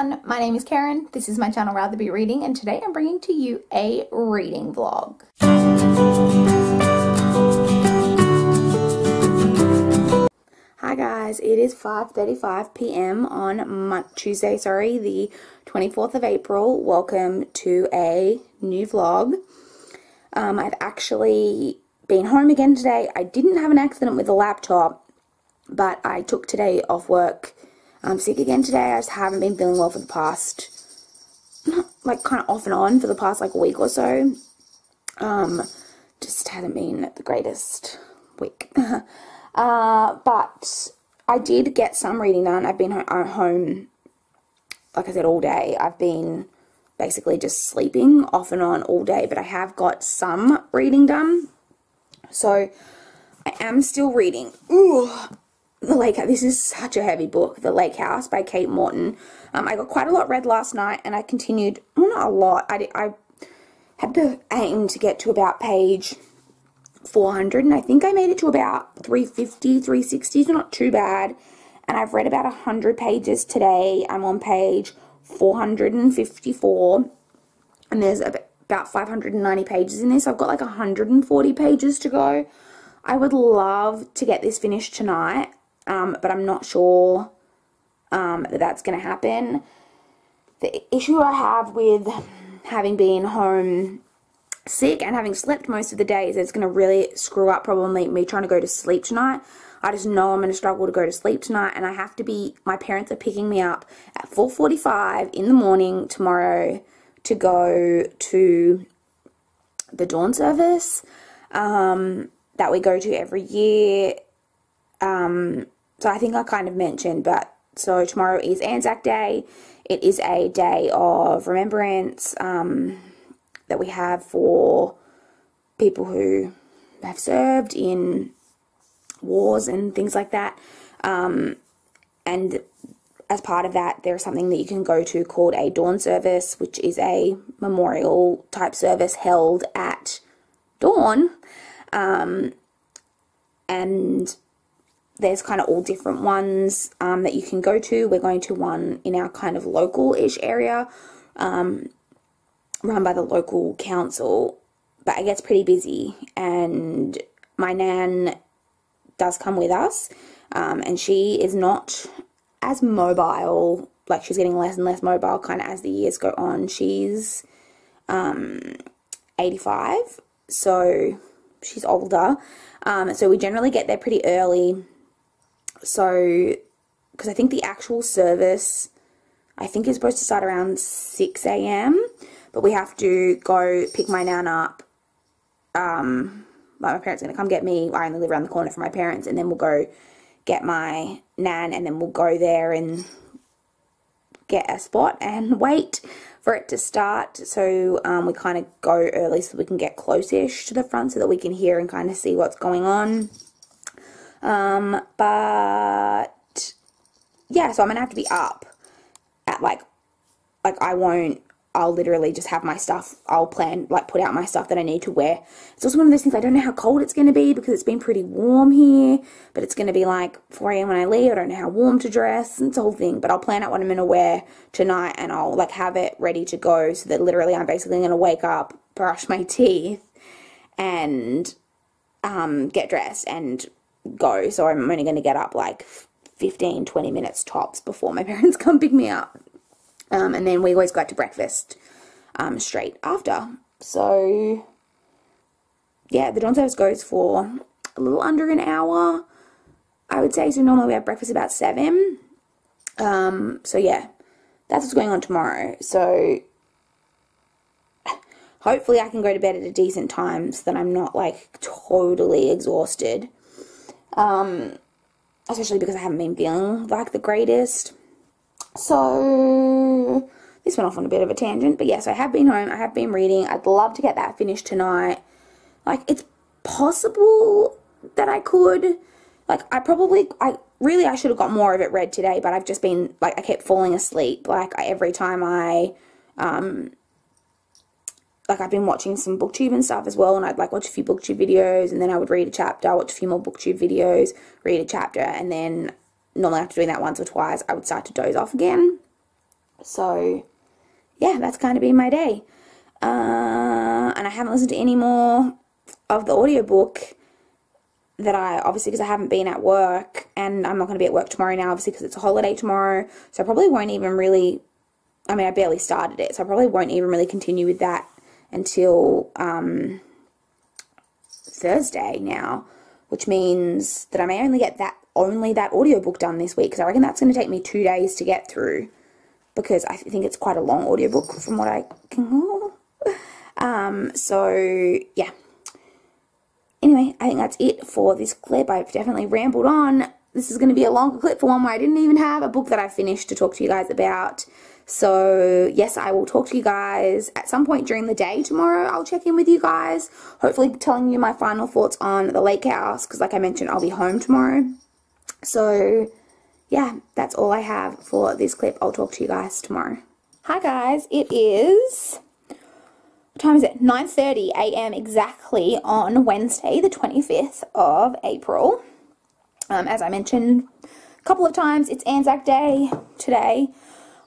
everyone, my name is Karen, this is my channel RatherBeReading, and today I'm bringing to you a reading vlog. Hi guys, it is 5:35 p.m. on Tuesday, the 24th of April. Welcome to a new vlog. I've actually been home again today. I didn't have an accident with the laptop, but I took today off work. I'm sick again today. I just haven't been feeling well for the past, like, kind of off and on for the past, like, week or so. Just hasn't been the greatest week. But I did get some reading done. I've been home, like I said, all day. I've been basically just sleeping off and on all day, but I have got some reading done. So I am still reading. Ooh. This is such a heavy book, The Lake House by Kate Morton. I got quite a lot read last night, and I continued, well, not a lot. I had the aim to get to about page 400, and I think I made it to about 350, 360, so not too bad. And I've read about 100 pages today. I'm on page 454, and there's about 590 pages in this. I've got like 140 pages to go. I would love to get this finished tonight. But I'm not sure that that's going to happen. The issue I have with having been home sick and having slept most of the day is it's going to really screw up probably me trying to go to sleep tonight. I just know I'm going to struggle to go to sleep tonight, and I have to be, my parents are picking me up at 4:45 in the morning tomorrow to go to the dawn service that we go to every year. So I think I kind of mentioned, but so tomorrow is Anzac Day. It is a day of remembrance that we have for people who have served in wars and things like that. And as part of that, there's something that you can go to called a dawn service, which is a memorial type service held at dawn. And there's kind of all different ones that you can go to. We're going to one in our kind of local-ish area, run by the local council, but it gets pretty busy, and my nan does come with us, and she is not as mobile, like she's getting less and less mobile kind of as the years go on. She's 85, so she's older, so we generally get there pretty early. So, because I think the actual service, I think is supposed to start around 6 a.m, but we have to go pick my nan up. Like, my parents are going to come get me. I only live around the corner from my parents, and then we'll go get my nan, and then we'll go there and get a spot and wait for it to start. So, we kind of go early so we can get close-ish to the front so that we can hear and kind of see what's going on. But yeah, so I'm gonna have to be up at I'll literally just have my stuff, I'll plan, like, put out my stuff that I need to wear. It's also one of those things, I don't know how cold it's gonna be because it's been pretty warm here, but it's gonna be like 4 a.m. when I leave. I don't know how warm to dress, it's a whole thing, but I'll plan out what I'm gonna wear tonight, and I'll, like, have it ready to go so that literally I'm basically gonna wake up, brush my teeth, and get dressed and go. So I'm only going to get up like 15-20 minutes tops before my parents come pick me up, and then we always go out to breakfast straight after. So yeah, the dawn service goes for a little under an hour, I would say. So normally we have breakfast about 7. So yeah, that's what's going on tomorrow. So hopefully I can go to bed at a decent time so that I'm not, like, totally exhausted. Especially because I haven't been feeling like the greatest. So this went off on a bit of a tangent, but yes, I have been home, I have been reading. I'd love to get that finished tonight. Like, it's possible that I could, like, I should have got more of it read today, but I've just been, like, I kept falling asleep, like, every time I've been watching some booktube and stuff as well, and I'd, like, watch a few booktube videos, and then I would read a chapter, watch a few more booktube videos, read a chapter, and then normally after doing that once or twice, I would start to doze off again. So, yeah, that's kind of been my day. And I haven't listened to any more of the audiobook that obviously because I haven't been at work, and I'm not going to be at work tomorrow now, obviously because it's a holiday tomorrow, so I probably won't even really, I mean, I barely started it, so I probably won't even really continue with that until Thursday now, which means that I may only get only that audiobook done this week, because I reckon that's going to take me 2 days to get through, because I think it's quite a long audiobook from what I can, so yeah. Anyway, I think that's it for this clip. I've definitely rambled on. This is going to be a longer clip for one where I didn't even have a book that I finished to talk to you guys about. So, yes, I will talk to you guys at some point during the day tomorrow. I'll check in with you guys, hopefully telling you my final thoughts on The Lake House, because like I mentioned, I'll be home tomorrow. So, yeah, that's all I have for this clip. I'll talk to you guys tomorrow. Hi, guys. It is... what time is it? 9:30 a.m. exactly on Wednesday, the 25th of April. As I mentioned a couple of times, it's Anzac Day today.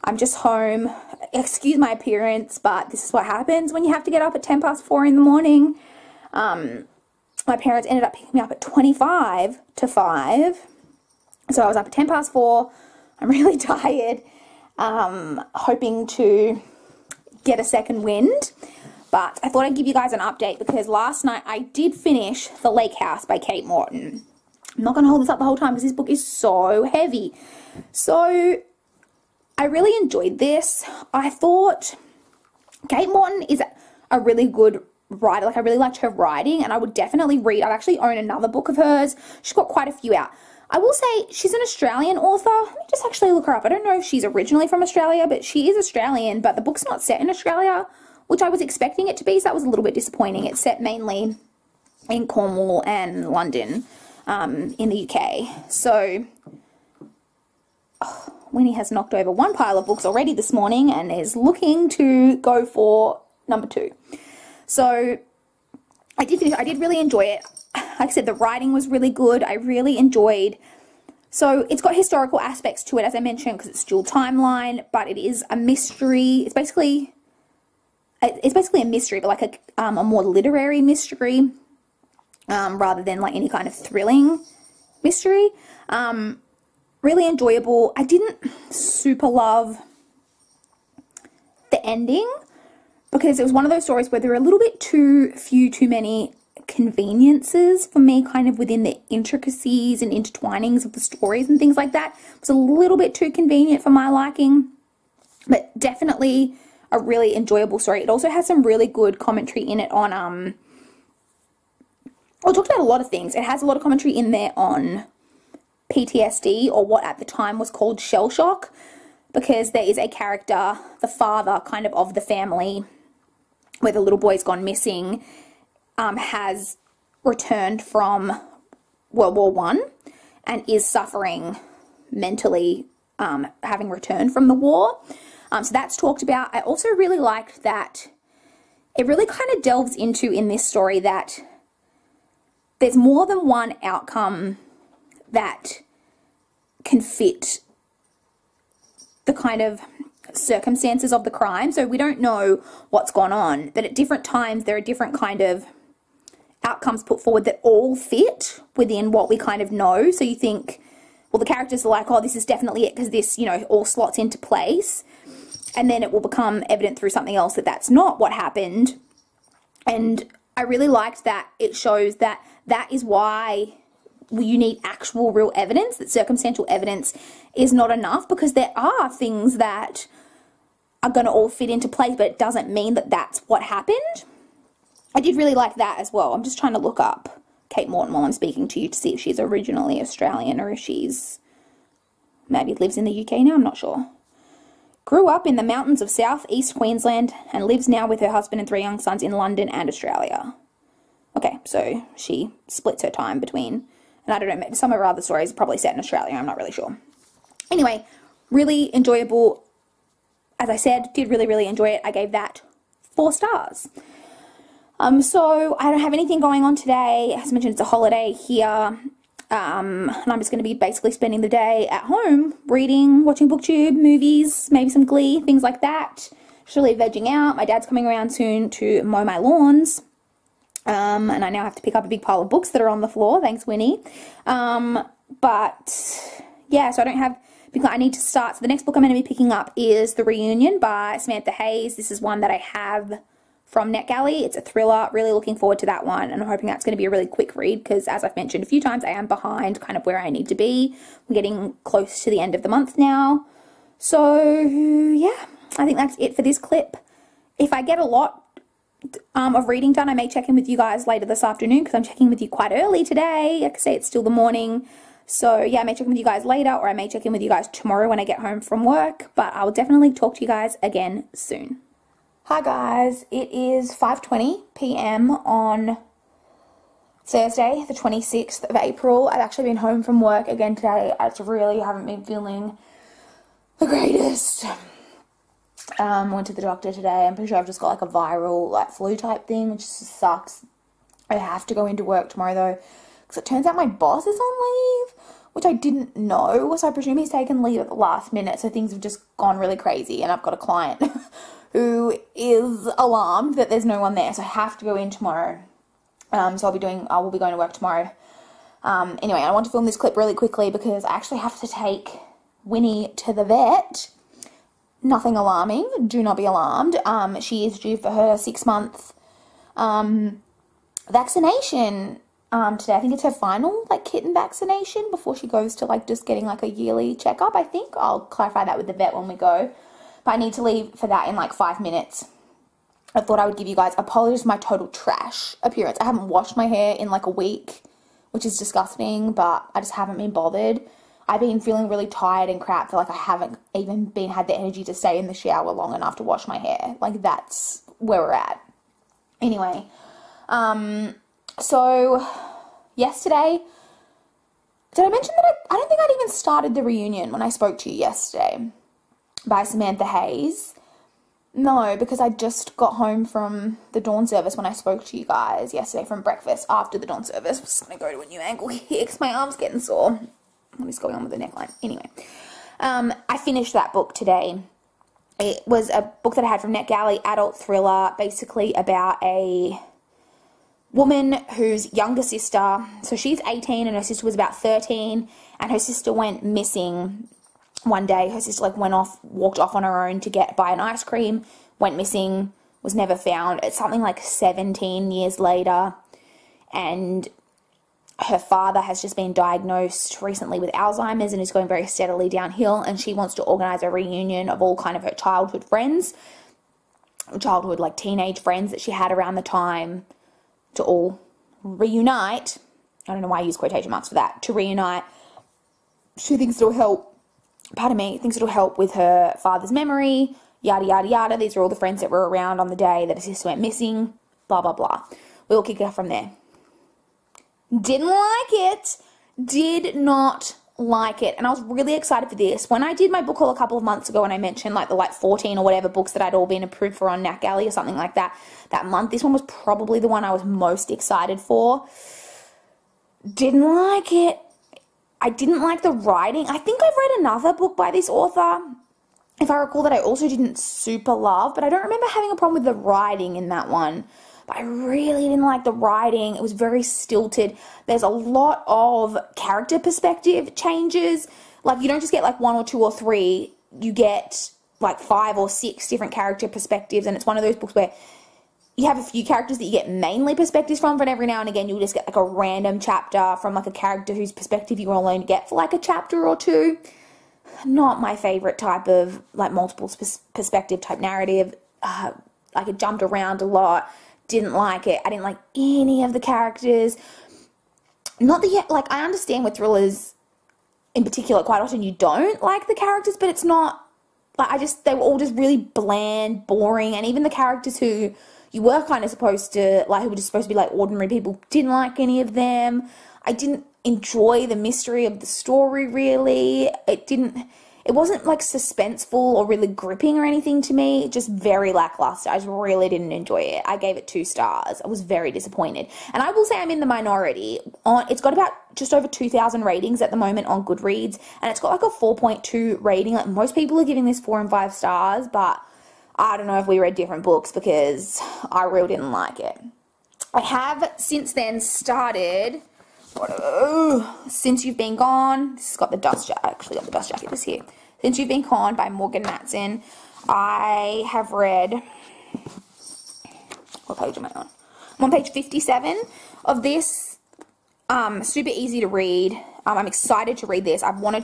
I'm just home. Excuse my appearance, but this is what happens when you have to get up at 4:10 in the morning. My parents ended up picking me up at 25 to 5. So I was up at 4:10. I'm really tired. Hoping to get a second wind. But I thought I'd give you guys an update because last night I did finish The Lake House by Kate Morton. I'm not going to hold this up the whole time because this book is so heavy. So I really enjoyed this. I thought Kate Morton is a really good writer. Like, I really liked her writing, and I would definitely read. I actually own another book of hers. She's got quite a few out. I will say she's an Australian author. Let me just actually look her up. I don't know if she's originally from Australia, but she is Australian, but the book's not set in Australia, which I was expecting it to be, so that was a little bit disappointing. It's set mainly in Cornwall and London, in the UK. So, Winnie has knocked over one pile of books already this morning and is looking to go for number 2. So, I did really enjoy it. Like I said, the writing was really good. I really enjoyed. So, it's got historical aspects to it, as I mentioned, because it's dual timeline, but it is a mystery. It's basically a mystery, but like a more literary mystery, rather than like any kind of thrilling mystery. Really enjoyable. I didn't super love the ending because it was one of those stories where there were a little bit too many conveniences for me, kind of within the intricacies and intertwinings of the stories and things like that. It was a little bit too convenient for my liking, but definitely a really enjoyable story. It also has some really good commentary in it on, well, it talked about a lot of things. It has a lot of commentary in there on PTSD, or what at the time was called shell shock, because there is a character, the father kind of the family, where the little boy's gone missing, has returned from World War I and is suffering mentally, having returned from the war. So that's talked about. I also really liked that it really kind of delves into, in this story, that there's more than one outcome that can fit the kind of circumstances of the crime. So we don't know what's gone on, but at different times there are different kind of outcomes put forward that all fit within what we kind of know. So you think, well, the characters are like, oh, this is definitely it because this, you know, all slots into place. And then it will become evident through something else that that's not what happened. And I really liked that it shows that that is why you need actual real evidence, that circumstantial evidence is not enough, because there are things that are going to all fit into place, but it doesn't mean that that's what happened. I did really like that as well. I'm just trying to look up Kate Morton while I'm speaking to you to see if she's originally Australian or if she's maybe lives in the UK now, I'm not sure. Grew up in the mountains of southeast Queensland and lives now with her husband and 3 young sons in London and Australia. Okay, so she splits her time between, and I don't know, maybe some of her other stories are probably set in Australia, I'm not really sure. Anyway, really enjoyable. As I said, did really enjoy it. I gave that 4 stars. So I don't have anything going on today. As I mentioned, it's a holiday here. And I'm just going to be basically spending the day at home reading, watching booktube, movies, maybe some Glee, things like that. Surely vegging out. My dad's coming around soon to mow my lawns. And I now have to pick up a big pile of books that are on the floor. Thanks, Winnie. But yeah, so I don't have, because I need to start. So the next book I'm going to be picking up is The Reunion by Samantha Hayes. This is one that I have from NetGalley. It's a thriller. Really looking forward to that one, and I'm hoping that's going to be a really quick read because, as I've mentioned a few times, I am behind kind of where I need to be. We're getting close to the end of the month now. So yeah, I think that's it for this clip. If I get a lot of reading done, I may check in with you guys later this afternoon because I'm checking with you quite early today. Like I say, it's still the morning. So yeah, I may check in with you guys later, or I may check in with you guys tomorrow when I get home from work, but I will definitely talk to you guys again soon. Hi guys, it is 5:20 p.m. on Thursday, the 26th of April. I've actually been home from work again today. I just really haven't been feeling the greatest. Went to the doctor today. I'm pretty sure I've just got like a viral like flu type thing, which just sucks. I have to go into work tomorrow though, because it turns out my boss is on leave, which I didn't know. So I presume he's taken leave at the last minute. So things have just gone really crazy, and I've got a client who is alarmed that there's no one there. So I have to go in tomorrow. So I will be going to work tomorrow. Anyway, I want to film this clip really quickly because I actually have to take Winnie to the vet. Nothing alarming. Do not be alarmed. She is due for her 6-month vaccination today. I think it's her final like kitten vaccination before she goes to like just getting like a yearly checkup, I think. I'll clarify that with the vet when we go. But I need to leave for that in like 5 minutes. I thought I would give you guys apologies for my total trash appearance. I haven't washed my hair in like a week, which is disgusting, but I just haven't been bothered. I've been feeling really tired and crap. Feel like I haven't even had the energy to stay in the shower long enough to wash my hair. Like that's where we're at. Anyway, so yesterday, did I mention that I don't think I'd even started The Reunion when I spoke to you yesterday by Samantha Hayes? No, because I just got home from the dawn service when I spoke to you guys yesterday from breakfast after the dawn service. I'm just going to go to a new angle here because my arm's getting sore. What is going on with the neckline? Anyway, I finished that book today. It was a book that I had from NetGalley, adult thriller, basically about a woman whose younger sister, so she's 18 and her sister was about 13, and her sister went missing one day. Her sister like walked off on her own to buy an ice cream, went missing, was never found. It's something like 17 years later, and her father has just been diagnosed recently with Alzheimer's and is going very steadily downhill, and she wants to organise a reunion of all kind of her childhood friends, like teenage friends that she had around the time, to all reunite. I don't know why I use quotation marks for that. To reunite. She thinks it'll help, thinks it'll help with her father's memory, yada, yada, yada. These are all the friends that were around on the day that her sister went missing, blah, blah, blah. We'll kick it off from there. Didn't like it. Did not like it. And I was really excited for this. When I did my book haul a couple of months ago and I mentioned like the 14 or whatever books that I'd all been approved for on NetGalley or something like that, that month, this one was probably the one I was most excited for. Didn't like it. I didn't like the writing. I think I've read another book by this author, if I recall, that I also didn't super love, but I don't remember having a problem with the writing in that one. But I really didn't like the writing. It was very stilted. There's a lot of character perspective changes. Like, you don't just get like 1 or 2 or 3. You get like 5 or 6 different character perspectives. And it's one of those books where you have a few characters that you get mainly perspectives from, but every now and again you'll just get like a random chapter from like a character whose perspective you will only get for like a chapter or 2. Not my favorite type of like multiple perspective type narrative. Like it jumped around a lot. Didn't like it. I didn't like any of the characters. Not that, like, I understand with thrillers in particular, quite often you don't like the characters, but it's not, like, they were all just really bland, boring, and even the characters who you were kind of supposed to, like, who were just supposed to be, like, ordinary people, didn't like any of them. I didn't enjoy the mystery of the story, really. It it wasn't like suspenseful or really gripping or anything to me. Just very lackluster. I just really didn't enjoy it. I gave it 2 stars. I was very disappointed. And I will say I'm in the minority. It's got about just over 2,000 ratings at the moment on Goodreads, and it's got like a 4.2 rating. Like, most people are giving this 4 and 5 stars, but I don't know if we read different books because I really didn't like it. I have since then started Since You've Been Gone. This has got the dust jacket. I actually got the dust jacket this here. Since You've Been Gone by Morgan Matson. I have read, what page am I on? I'm on page 57 of this. Super easy to read. I'm excited to read this.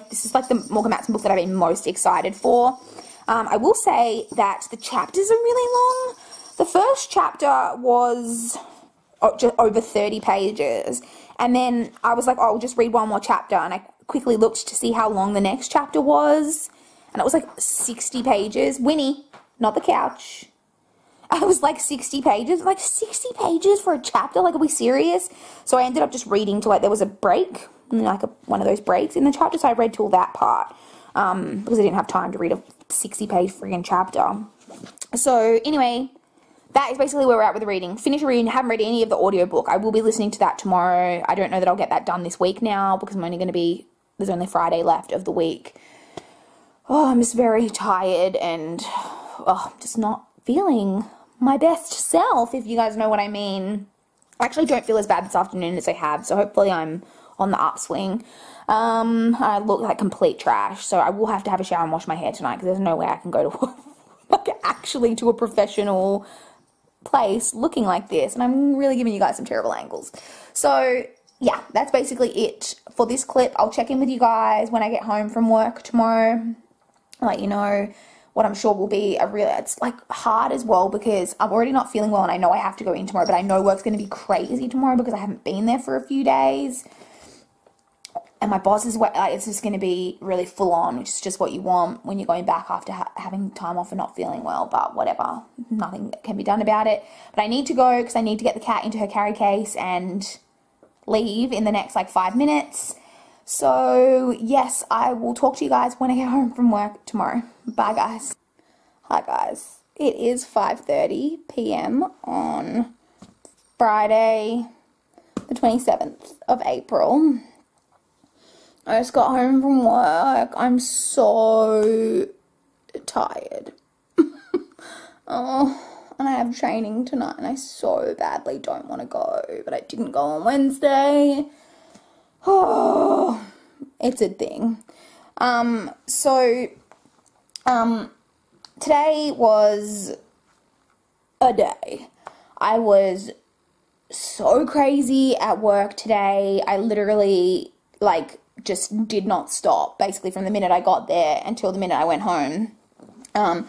This is like the Morgan Matson book that I've been most excited for. I will say that the chapters are really long. The first chapter was just over 30 pages. And then I was like, oh, I'll just read one more chapter. And I quickly looked to see how long the next chapter was. And it was like 60 pages. Winnie, not the couch. It was like 60 pages. Like 60 pages for a chapter? Like, are we serious? So I ended up just reading till, like, there was a break. Like one of those breaks in the chapter. So I read till that part. Because I didn't have time to read a 60-page friggin' chapter. So anyway, that is basically where we're at with the reading. Finished reading, haven't read any of the audiobook. I will be listening to that tomorrow. I don't know that I'll get that done this week now because I'm only going to be, there's only Friday left of the week. Oh, I'm just very tired and I'm just not feeling my best self, if you guys know what I mean. I actually don't feel as bad this afternoon as I have, so hopefully I'm on the upswing. I look like complete trash, so I will have to have a shower and wash my hair tonight because there's no way I can go to like actually to a professional place looking like this, and I'm really giving you guys some terrible angles. So yeah, that's basically it for this clip. I'll check in with you guys when I get home from work tomorrow. I'll let you know what I'm sure will be it's like hard as well because I'm already not feeling well and I know I have to go in tomorrow, but I know work's going to be crazy tomorrow because I haven't been there for a few days. And my boss is it's just going to be really full on, which is just what you want when you're going back after having time off and not feeling well. But whatever, nothing can be done about it. But I need to go because I need to get the cat into her carry case and leave in the next like 5 minutes. So yes, I will talk to you guys when I get home from work tomorrow. Bye guys. Hi guys. It is 5:30 p.m. on Friday, the 27th of April. I just got home from work. I'm so tired. Oh, and I have training tonight and I so badly don't want to go, but I didn't go on Wednesday. Oh, it's a thing. Today was a day. I was so crazy at work today. I literally, just did not stop, basically, from the minute I got there until the minute I went home. It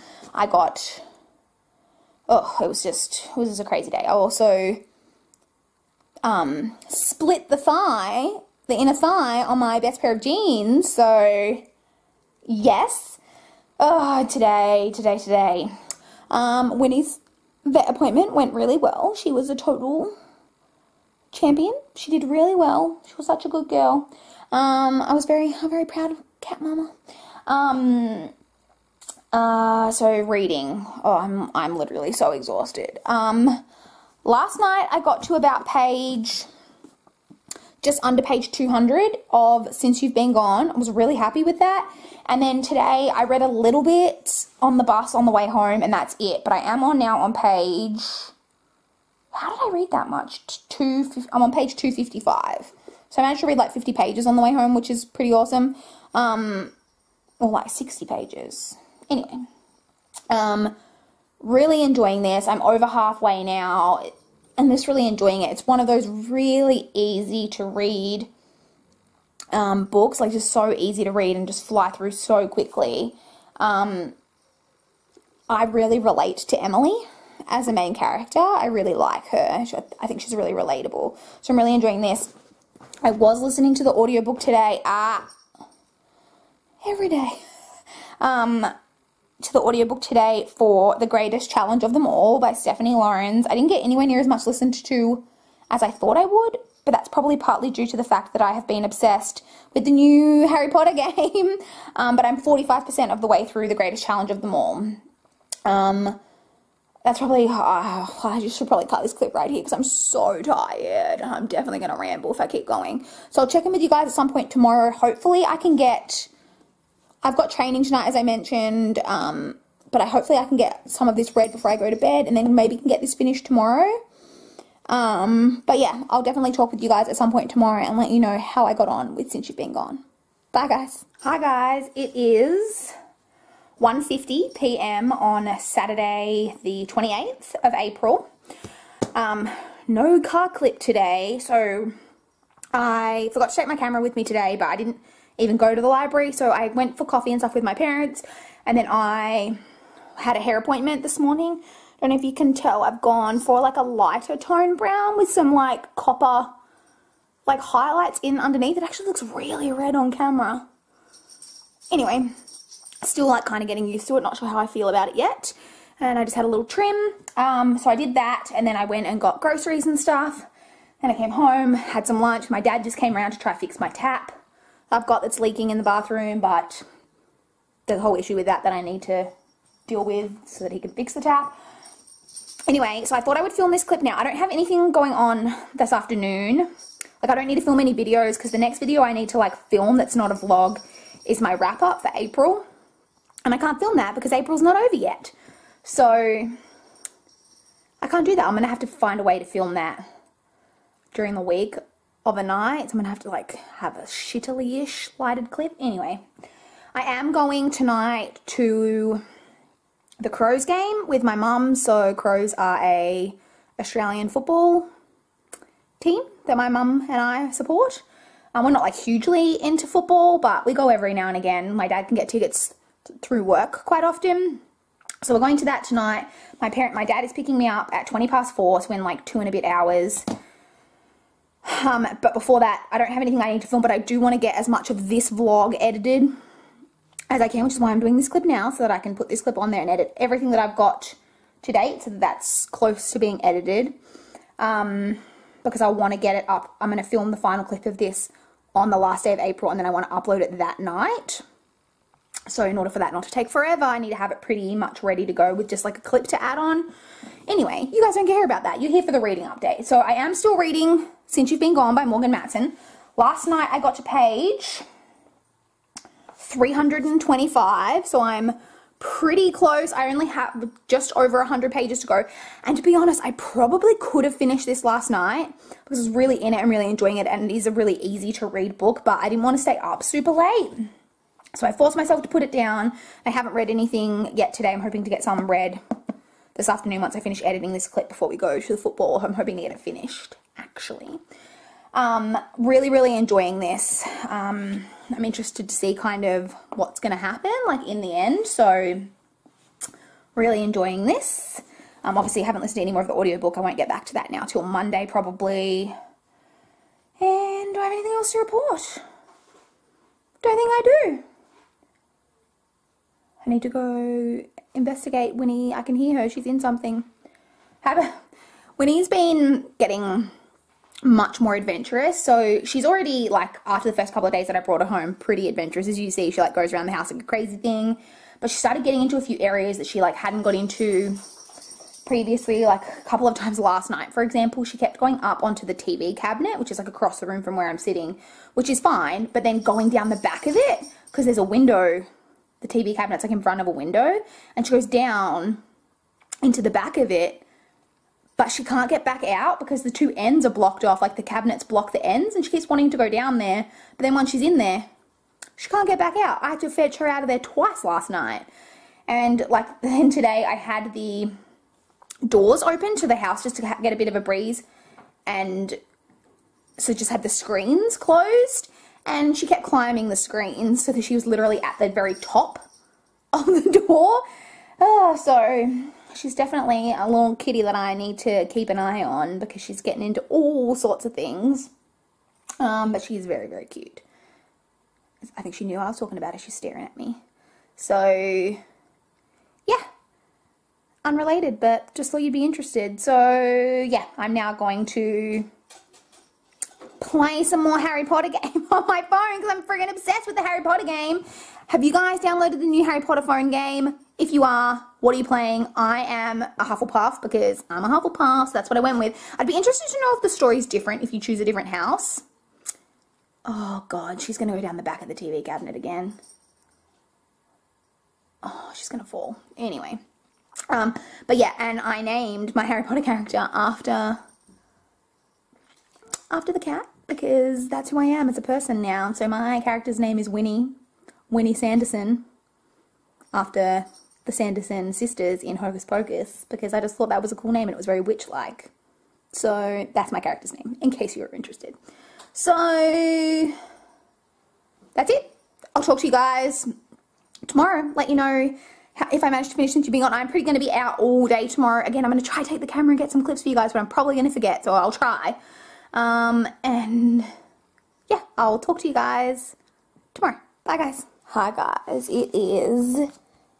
was just a crazy day. I also, split the inner thigh on my best pair of jeans, so, yes. Today. Winnie's vet appointment went really well. She was a total champion. She did really well. She was such a good girl. I'm very proud of Cat Mama. So reading. Oh, I'm literally so exhausted. Last night I got to about just under page 200 of Since You've Been Gone. I was really happy with that. And then today I read a little bit on the bus on the way home, and that's it. But I am now on page, how did I read that much? I'm on page 255. So I managed to read like 50 pages on the way home, which is pretty awesome. Or like 60 pages. Anyway, really enjoying this. I'm over halfway now and just really enjoying it. It's one of those really easy to read books, like just so easy to read and just fly through so quickly. I really relate to Emily as a main character. I really like her. I think she's really relatable. So I'm really enjoying this. I was listening to the audiobook today, every day, to the audiobook today for The Greatest Challenge of Them All by Stephanie Lawrence. I didn't get anywhere near as much listened to as I thought I would. but that's probably partly due to the fact that I have been obsessed with the new Harry Potter game. But I'm 45% of the way through the greatest challenge of them all. That's probably, I just should probably cut this clip right here because I'm so tired. I'm definitely going to ramble if I keep going. So I'll check in with you guys at some point tomorrow. Hopefully I can get, I've got training tonight as I mentioned, but hopefully I can get some of this read before I go to bed, and then maybe can get this finished tomorrow. But yeah, I'll definitely talk with you guys at some point tomorrow and let you know how I got on with Since You've Been Gone. Bye guys. Hi guys, it is 1:50 p.m. on Saturday the 28th of April. No car clip today, so I forgot to take my camera with me today, but I didn't even go to the library, so I went for coffee and stuff with my parents, and then I had a hair appointment this morning. Don't know if you can tell, I've gone for like a lighter tone brown with some like copper like highlights in underneath. It actually looks really red on camera. Anyway, still like kind of getting used to it, not sure how I feel about it yet. And I just had a little trim, so I did that, and then I went and got groceries and stuff. Then I came home, had some lunch. My dad just came around to try to fix my tap I've got that's leaking in the bathroom, but there's a whole issue with that I need to deal with so that he can fix the tap. Anyway, so I thought I would film this clip now. I don't have anything going on this afternoon. Like, I don't need to film any videos because the next video I need to like film that's not a vlog is my wrap up for April. And I can't film that because April's not over yet. So I can't do that. I'm going to have to find a way to film that during the week of a night. So I'm going to have to like have a shittily-ish lighted clip. Anyway, I am going tonight to the Crows game with my mum. So Crows are a Australian football team that my mum and I support. We're not like hugely into football, but we go every now and again. My dad can get tickets through work quite often. So we're going to that tonight. My dad is picking me up at 4:20, so in like 2 and a bit hours. But before that, I don't have anything I need to film, but I do want to get as much of this vlog edited as I can, which is why I'm doing this clip now, so that I can put this clip on there and edit everything that I've got to date, so that that's close to being edited. Because I want to get it up. I'm going to film the final clip of this on the last day of April, and then I want to upload it that night. So in order for that not to take forever, I need to have it pretty much ready to go with just like a clip to add on. Anyway, you guys don't care about that. You're here for the reading update. So I am still reading Since You've Been Gone by Morgan Matson. Last night I got to page 325, so I'm pretty close. I only have just over 100 pages to go. And to be honest, I probably could have finished this last night because I was really in it and really enjoying it, and it is a really easy to read book, but I didn't want to stay up super late. So I forced myself to put it down. I haven't read anything yet today. I'm hoping to get some read this afternoon once I finish editing this clip before we go to the football. I'm hoping to get it finished, actually. Really, really enjoying this. I'm interested to see kind of what's going to happen, like, in the end. So, really enjoying this. Obviously, I haven't listened to any more of the audiobook. I won't get back to that now till Monday, probably. And do I have anything else to report? Don't think I do. I need to go investigate Winnie. I can hear her. She's in something. Winnie's been getting much more adventurous. So she's already, like, after the first couple of days that I brought her home, pretty adventurous. As you see, she, like, goes around the house like a crazy thing. But she started getting into a few areas that she, like, hadn't got into previously. Like, a couple of times last night, for example, she kept going up onto the TV cabinet, which is, like, across the room from where I'm sitting, which is fine. But then going down the back of it, because there's a window. The TV cabinet's like in front of a window, and she goes down into the back of it, but she can't get back out because the two ends are blocked off, like the cabinets block the ends, and she keeps wanting to go down there, but then once she's in there, she can't get back out. I had to fetch her out of there twice last night. And like then today I had the doors open to the house just to get a bit of a breeze, and so just had the screens closed. And she kept climbing the screens so that she was literally at the very top of the door. Oh, so she's definitely a little kitty that I need to keep an eye on because she's getting into all sorts of things. But she's very, very cute. I think she knew I was talking about her. She's staring at me. So, yeah. Unrelated, but just thought you'd be interested. So, yeah, I'm now going to play some more Harry Potter game on my phone because I'm friggin' obsessed with the Harry Potter game. Have you guys downloaded the new Harry Potter phone game? If you are, what are you playing? I am a Hufflepuff because I'm a Hufflepuff, so that's what I went with. I'd be interested to know if the story's different if you choose a different house. Oh, God, she's going to go down the back of the TV cabinet again. Oh, she's going to fall. Anyway. But yeah, and I named my Harry Potter character after the cat because that's who I am as a person now. So my character's name is Winnie Sanderson, after the Sanderson sisters in Hocus Pocus, because I just thought that was a cool name and it was very witch-like. So that's my character's name, in case you were interested. So that's it. I'll talk to you guys tomorrow, let you know if I manage to finish Since You've Been Gone. I'm pretty going to be out all day tomorrow. Again, I'm going to try to take the camera and get some clips for you guys, but I'm probably going to forget, so I'll try. And yeah, I'll talk to you guys tomorrow. Bye, guys. Hi, guys. It is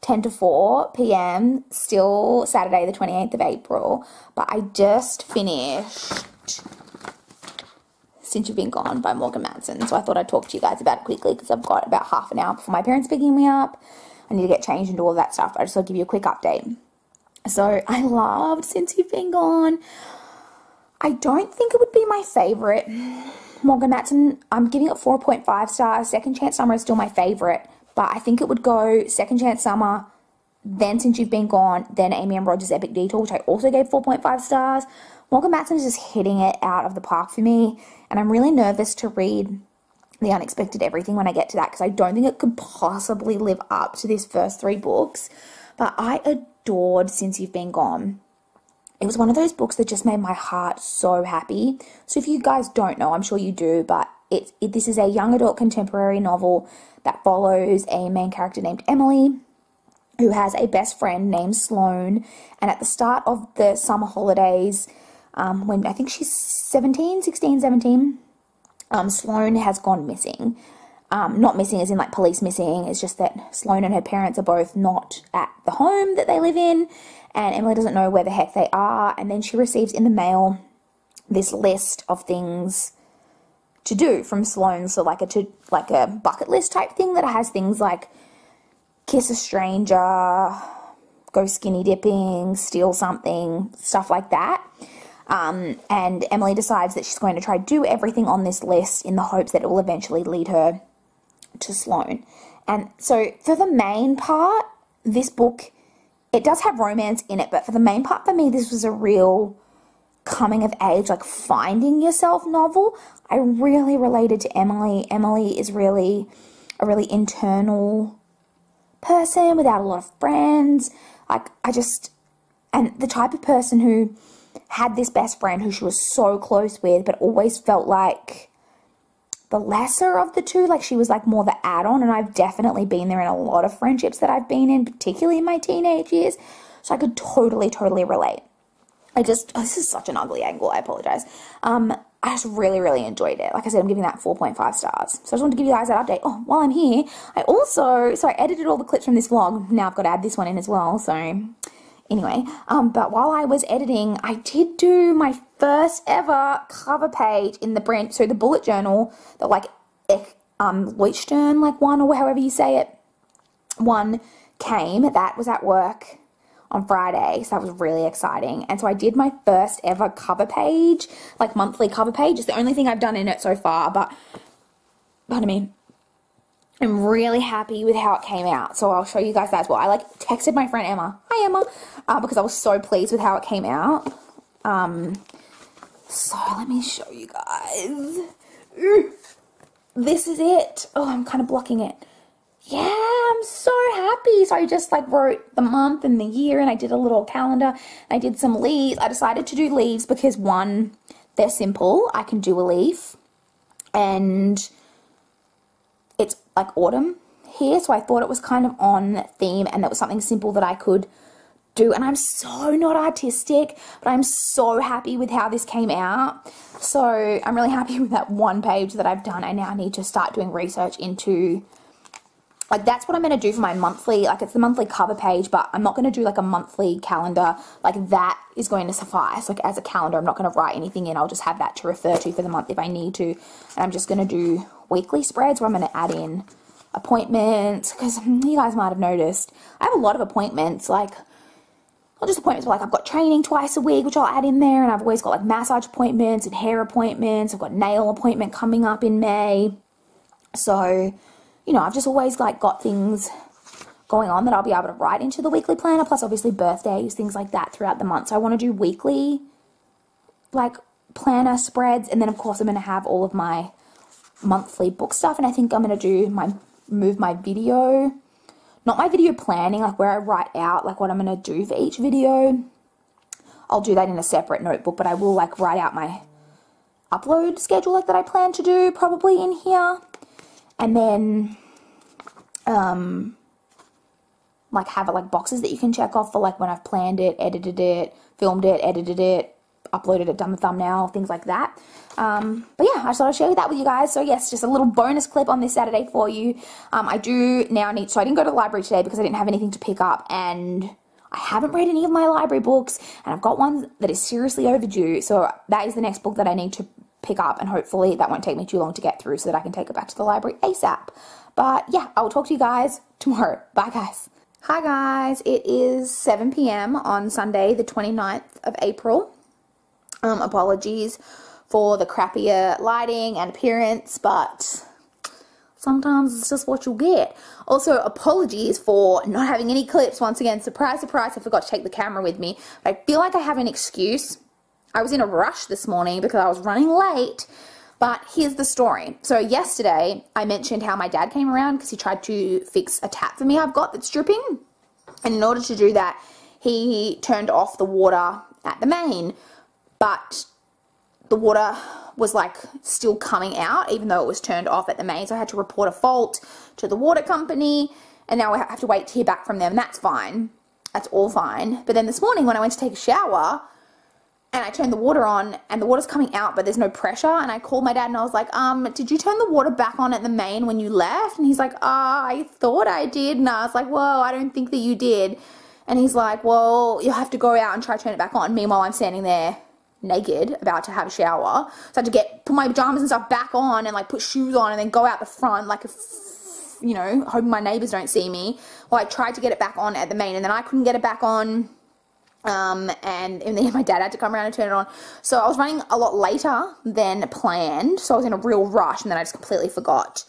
10 to 4 p.m. Still Saturday, the 28th of April, but I just finished Since You've Been Gone by Morgan Matson, so I thought I'd talk to you guys about it quickly because I've got about half an hour before my parents are picking me up. I need to get changed and do all that stuff, but I just want to give you a quick update. So I loved Since You've Been Gone. I don't think it would be my favourite Morgan Matson. I'm giving it 4.5 stars. Second Chance Summer is still my favourite, but I think it would go Second Chance Summer, then Since You've Been Gone, then Amy and Roger's Epic Detour, which I also gave 4.5 stars. Morgan Matson is just hitting it out of the park for me, and I'm really nervous to read The Unexpected Everything when I get to that, because I don't think it could possibly live up to these first 3 books, but I adored Since You've Been Gone. It was one of those books that just made my heart so happy. So if you guys don't know, I'm sure you do, but this is a young adult contemporary novel that follows a main character named Emily, who has a best friend named Sloane, and at the start of the summer holidays, when I think she's 16, 17, Sloane has gone missing. Not missing as in like police missing, it's just that Sloane and her parents are both not at the home that they live in, and Emily doesn't know where the heck they are, and then she receives in the mail this list of things to do from Sloane, so like a bucket list type thing that has things like kiss a stranger, go skinny dipping, steal something, stuff like that. And Emily decides that she's going to try to do everything on this list in the hopes that it will eventually lead her to Sloane. And so for the main part, this book, it does have romance in it, but for the main part for me, this was a real coming of age, like finding yourself novel. I really related to Emily. Emily is really a really internal person without a lot of friends. Like and the type of person who had this best friend who she was so close with, but always felt like the lesser of the two, like she was like more the add-on, and I've definitely been there in a lot of friendships that I've been in, particularly in my teenage years, so I could totally relate. This is such an ugly angle, I apologize. I just really enjoyed it. Like I said, I'm giving that 4.5 stars. So I just wanted to give you guys that update. Oh, while I'm here, I edited all the clips from this vlog. Now I've got to add this one in as well, so anyway, but while I was editing, I did do my first ever cover page in the brand, so the bullet journal, the like, Leuchtturm, like one, or however you say it, one came, that was at work on Friday, so that was really exciting, and so I did my first ever cover page, like monthly cover page. It's the only thing I've done in it so far, but, pardon me, I'm really happy with how it came out, so I'll show you guys that as well. I like texted my friend Emma, hi Emma, because I was so pleased with how it came out. So let me show you guys. This is it. Oh, I'm kind of blocking it. Yeah, I'm so happy. So I just like wrote the month and the year, and I did a little calendar. I did some leaves. I decided to do leaves because one, they're simple. I can do a leaf, and it's like autumn here, so I thought it was kind of on theme, and that was something simple that I could do. And I'm so not artistic, but I'm so happy with how this came out. So I'm really happy with that one page that I've done. I now need to start doing research into like, that's what I'm going to do for my monthly, like, it's the monthly cover page, but I'm not going to do, like, a monthly calendar. Like, that is going to suffice. Like, as a calendar, I'm not going to write anything in. I'll just have that to refer to for the month if I need to. And I'm just going to do weekly spreads where I'm going to add in appointments, because you guys might have noticed, I have a lot of appointments, like, not just appointments, but, like, I've got training twice a week, which I'll add in there, and I've always got, like, massage appointments and hair appointments. I've got nail appointment coming up in May. So, you know, I've just always, like, got things going on that I'll be able to write into the weekly planner, plus obviously birthdays, things like that throughout the month. So I want to do weekly, like, planner spreads, and then, of course, I'm going to have all of my monthly book stuff, and I think I'm going to do move my video, not my video planning, like, where I write out, like, what I'm going to do for each video. I'll do that in a separate notebook, but I will, like, write out my upload schedule, like, that I plan to do probably in here. And then, like, have, like, boxes that you can check off for, like, when I've planned it, edited it, filmed it, edited it, uploaded it, done the thumbnail, things like that. But yeah, I just thought I'd share that with you guys. So yes, just a little bonus clip on this Saturday for you. I do now need, so I didn't go to the library today because I didn't have anything to pick up, and I haven't read any of my library books, and I've got one that is seriously overdue. So that is the next book that I need to pick up, and hopefully that won't take me too long to get through so that I can take it back to the library ASAP. But yeah, I will talk to you guys tomorrow. Bye guys. Hi guys, it is 7 p.m. on Sunday the 29th of April. Apologies for the crappier lighting and appearance, but sometimes it's just what you get. Also, apologies for not having any clips. Once again, surprise, surprise, I forgot to take the camera with me. But I feel like I have an excuse. I was in a rush this morning because I was running late, but here's the story. So yesterday, I mentioned how my dad came around because he tried to fix a tap for me I've got that's dripping. And in order to do that, he turned off the water at the main, but the water was, like, still coming out even though it was turned off at the main. So I had to report a fault to the water company, and now I have to wait to hear back from them. That's fine. That's all fine. But then this morning when I went to take a shower, and I turned the water on, and the water's coming out, but there's no pressure. And I called my dad, and I was like, did you turn the water back on at the main when you left? And he's like, I thought I did. And I was like, well, I don't think that you did. And he's like, well, you'll have to go out and try to turn it back on. Meanwhile, I'm standing there naked, about to have a shower. So I had to put my pajamas and stuff back on, and, like, put shoes on, and then go out the front, like, you know, hoping my neighbors don't see me. Well, I tried to get it back on at the main, and then I couldn't get it back on. And then my dad had to come around and turn it on. So I was running a lot later than planned. So I was in a real rush, and then I just completely forgot.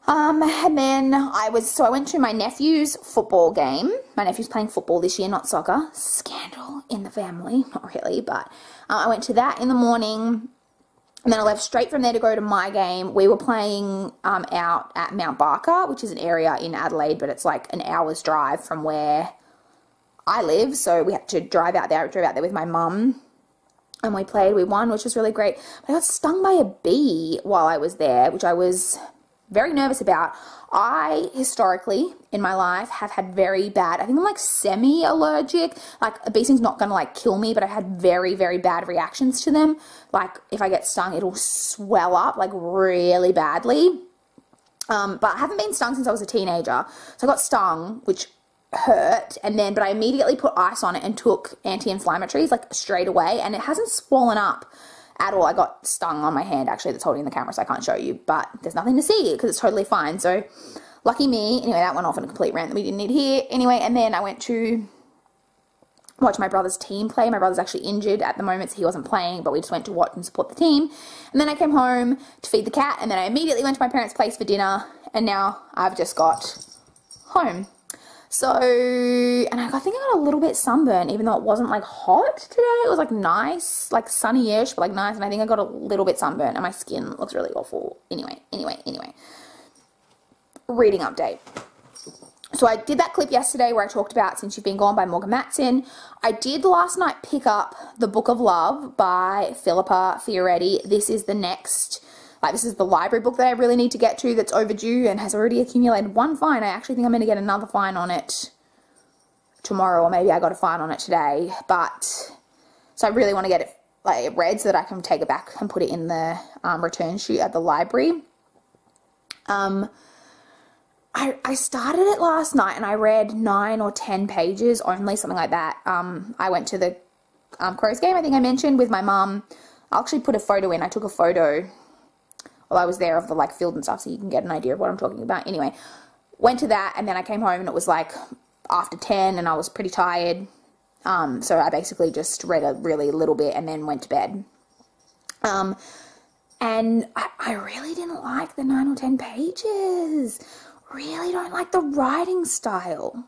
And then I went to my nephew's football game. My nephew's playing football this year, not soccer. Scandal in the family. Not really, but I went to that in the morning. And then I left straight from there to go to my game. We were playing out at Mount Barker, which is an area in Adelaide, but it's like an hour's drive from where I live, so we had to drive out there. I drove out there with my mum, and we played. We won, which was really great. But I got stung by a bee while I was there, which I was very nervous about. I, historically, in my life, have had very bad, I think I'm, like, semi-allergic. Like, a bee sting's not going to, like, kill me, but I've had very, very bad reactions to them. Like, if I get stung, it'll swell up, like, really badly. But I haven't been stung since I was a teenager. So I got stung, which hurt, but I immediately put ice on it and took anti-inflammatories, like, straight away, and it hasn't swollen up at all. I got stung on my hand, actually, that's holding the camera, so I can't show you, but there's nothing to see because it's totally fine. So lucky me. Anyway, that went off in a complete rant that we didn't need here. Anyway, and then I went to watch my brother's team play. My brother's actually injured at the moment, so he wasn't playing, but we just went to watch and support the team. And then I came home to feed the cat, and then I immediately went to my parents' place for dinner, and now I've just got home. So, and I think I got a little bit sunburned, even though it wasn't, like, hot today. It was, like, nice, like, sunny-ish, but, like, nice. And I think I got a little bit sunburned, and my skin looks really awful. Anyway. Reading update. So I did that clip yesterday where I talked about Since You've Been Gone by Morgan Matson. I did last night pick up The Book of Love by Philippa Fioretti. This is the next... this is the library book that I really need to get to that's overdue and has already accumulated one fine. I actually think I'm going to get another fine on it tomorrow, or maybe I got a fine on it today. But, so I really want to get it, like, read so that I can take it back and put it in the return chute at the library. I started it last night and I read 9 or 10 pages only, something like that. I went to the Crows game, I think I mentioned, with my mum. I'll actually put a photo in. I took a photo while I was there of the like field and stuff, so you can get an idea of what I'm talking about. Anyway, went to that, and then I came home and it was like after 10 and I was pretty tired. So I basically just read a really little bit and then went to bed. And I really didn't like the 9 or 10 pages. Really don't like the writing style.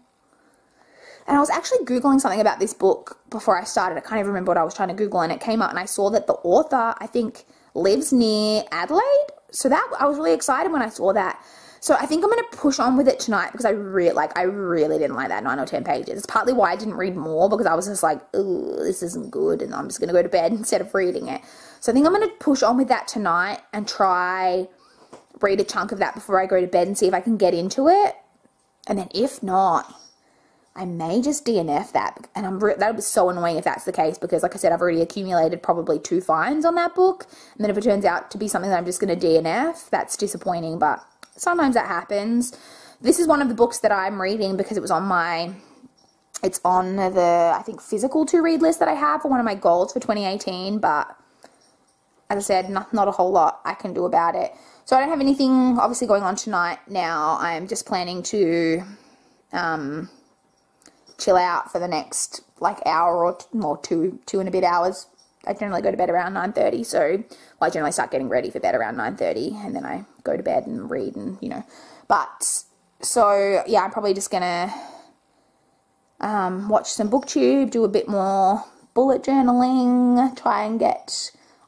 And I was actually Googling something about this book before I started. I can't even remember what I was trying to Google, and it came up and I saw that the author, I think, lives near Adelaide. So that I was really excited when I saw that. So I think I'm going to push on with it tonight because I really didn't like that 9 or 10 pages. It's partly why I didn't read more, because I was just like, ooh, this isn't good, and I'm just going to go to bed instead of reading it. So I think I'm going to push on with that tonight and try read a chunk of that before I go to bed and see if I can get into it. And then if not, I may just DNF that, and that would be so annoying if that's the case, because like I said, I've already accumulated probably 2 fines on that book, and then if it turns out to be something that I'm just going to DNF, that's disappointing, but sometimes that happens. This is one of the books that I'm reading because it's on the, I think, physical to read list that I have for one of my goals for 2018, but as I said, not a whole lot I can do about it. So I don't have anything obviously going on tonight now. I'm just planning to chill out for the next like hour or two and a bit hours. I generally go to bed around 9:30, so I generally start getting ready for bed around 9:30, and then I go to bed and read, and but so yeah, I'm probably just gonna watch some booktube, do a bit more bullet journaling, try and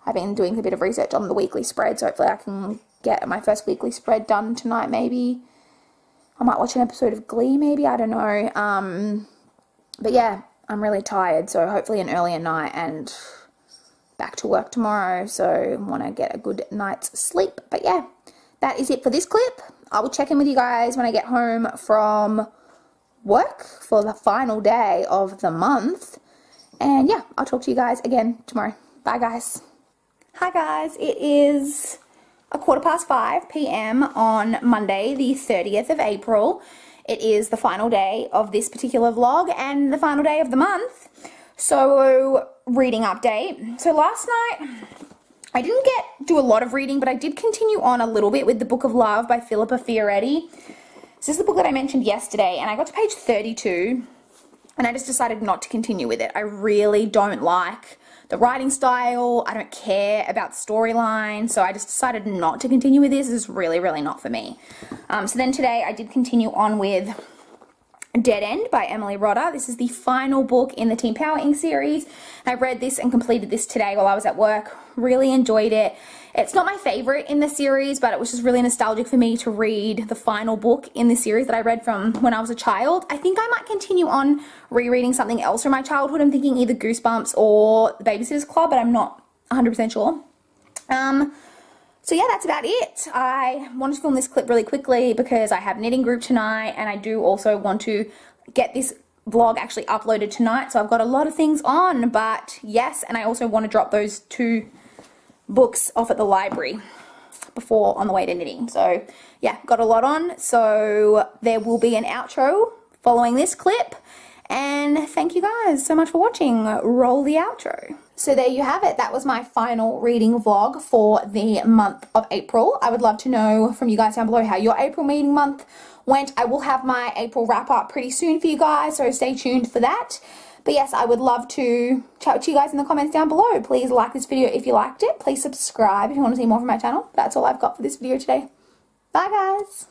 I've been doing a bit of research on the weekly spread, so hopefully I can get my first weekly spread done tonight. Maybe I might watch an episode of Glee, maybe, I don't know. But yeah, I'm really tired, so hopefully an earlier night and back to work tomorrow, so want to get a good night's sleep. But yeah, that is it for this clip. I will check in with you guys when I get home from work for the final day of the month. And yeah, I'll talk to you guys again tomorrow. Bye guys. Hi guys, it is 5:15 p.m. on Monday, the 30th of April. It is the final day of this particular vlog and the final day of the month. So, reading update. So last night, I didn't do a lot of reading, but I did continue on a little bit with The Book of Love by Philippa Fioretti. This is the book that I mentioned yesterday, and I got to page 32, and I just decided not to continue with it. I really don't like the writing style. I don't care about the storyline, so I just decided not to continue with this. This is really, really not for me. So then today I did continue on with Dead End by Emily Rodda. This is the final book in the Teen Power Inc. series. I read this and completed this today while I was at work. Really enjoyed it. It's not my favorite in the series, but it was just really nostalgic for me to read the final book in the series that I read from when I was a child. I think I might continue on rereading something else from my childhood. I'm thinking either Goosebumps or The Babysitter's Club, but I'm not 100% sure. So yeah, that's about it. I wanted to film this clip really quickly because I have knitting group tonight, and I do also want to get this vlog actually uploaded tonight. So I've got a lot of things on, but yes, and I also want to drop those 2 books off at the library before on the way to knitting. So yeah, got a lot on. So there will be an outro following this clip. And thank you guys so much for watching. Roll the outro. So there you have it. That was my final reading vlog for the month of April. I would love to know from you guys down below how your April reading month went. I will have my April wrap up pretty soon for you guys, so stay tuned for that. But yes, I would love to chat with you guys in the comments down below. Please like this video if you liked it. Please subscribe if you want to see more from my channel. That's all I've got for this video today. Bye guys.